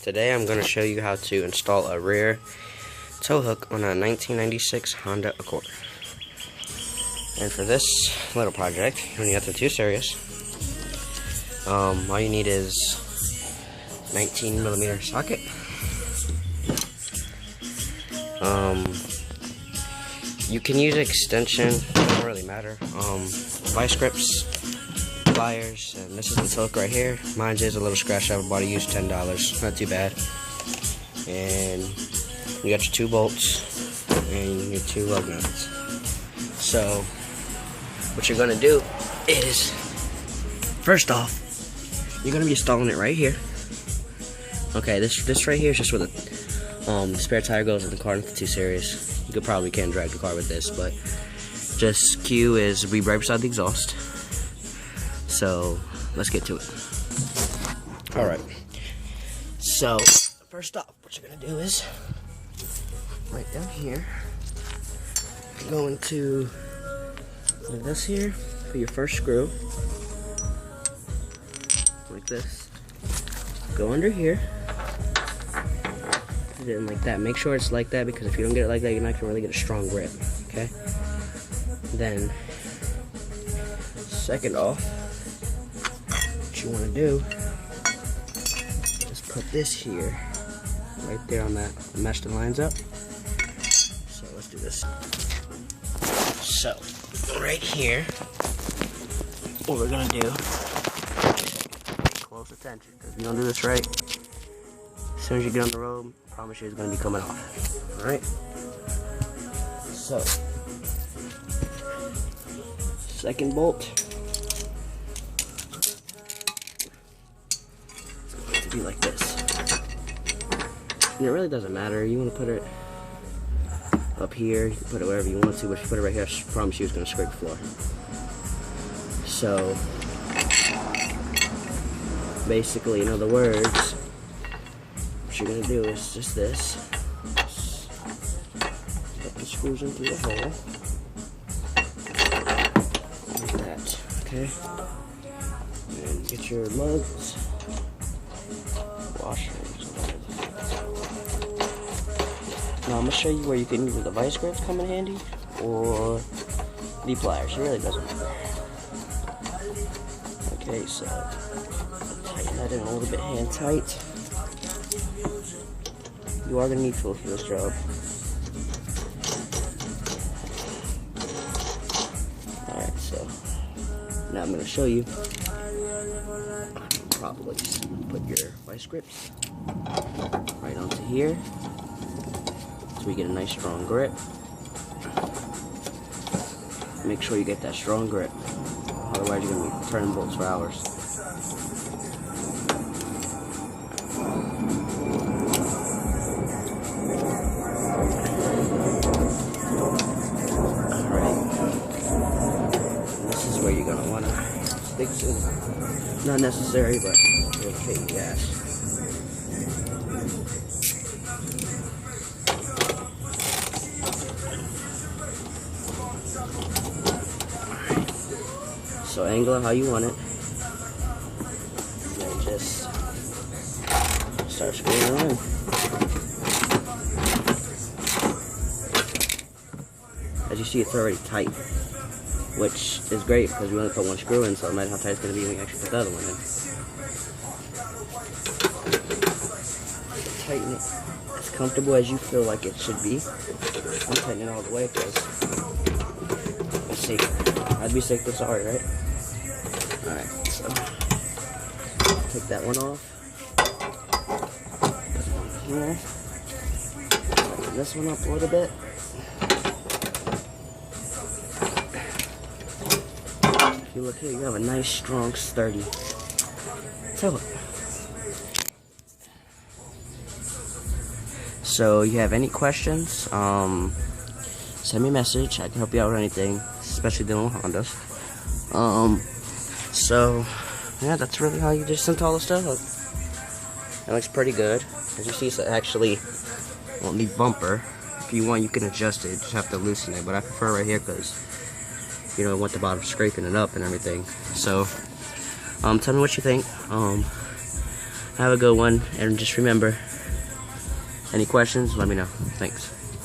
Today I'm going to show you how to install a rear tow hook on a 1996 Honda Accord. And for this little project, when you have the two series, all you need is 19mm socket, you can use extension, it doesn't really matter, vice grips, pliers, and this is the tow hook right here. Mine is a little scratch out, body used $10, not too bad. And you got your two bolts and your two lug nuts. So what you're gonna do is, first off, you're gonna be installing it right here. Okay, this right here is just where the spare tire goes in the car in the 2 Series. You can't drag the car with this, but just Q is be right beside the exhaust. So let's get to it. Alright, so first off, what you're gonna do is right down here, go into this here for your first screw, like this. Go under here, put it in like that. Make sure it's like that, because if you don't get it like that, you're not gonna really get a strong grip. Okay. Then, second off, what you want to do is put this here, right there on that mesh that lines up. So let's do this. So right here, what we're gonna do, pay close attention, because if you don't do this right, as soon as you get on the road, I promise you it's gonna be coming off. All right. So second bolt, to be like this. And it really doesn't matter. You want to put it up here, you can put it wherever you want to, but if you put it right here, I promise you it's going to scrape the floor. So basically, in other words, what you're going to do is just this. Put the screws in through the hole. Like that. Okay? And get your lugs, washers. Now I'm going to show you where you can either the vice grips come in handy or the pliers. It really doesn't matter. Okay, so tighten that in a little bit hand tight. You are going to need tools for this job. Alright, so now I'm going to show you. Probably put your vice grips right onto here, so we get a nice strong grip. Make sure you get that strong grip, otherwise you're going to be turning bolts for hours. Where you're gonna wanna stick to. Not necessary, but it'll take the gas. So angle it how you want it, and then just start screwing it in. As you see, it's already tight, which is great because we only put one screw in, so imagine how tight it's going to be when we actually put the other one in. Tighten it as comfortable as you feel like it should be. I'm tightening it all the way because it's safer. I'd be safe than sorry, right? Alright, so take that one off. Put it on here. Tighten this one up a little bit. If you look here, you have a nice, strong, sturdy tow hook. So, you have any questions, send me a message. I can help you out with anything, especially dealing with Hondas. So, yeah, that's really how you just install the tow hook. It looks pretty good. As you see, it's actually on the bumper. If you want, you can adjust it. You just have to loosen it. But I prefer right here because you know, I want the bottom scraping it up and everything. So, tell me what you think. Have a good one, and just remember, any questions, let me know. Thanks.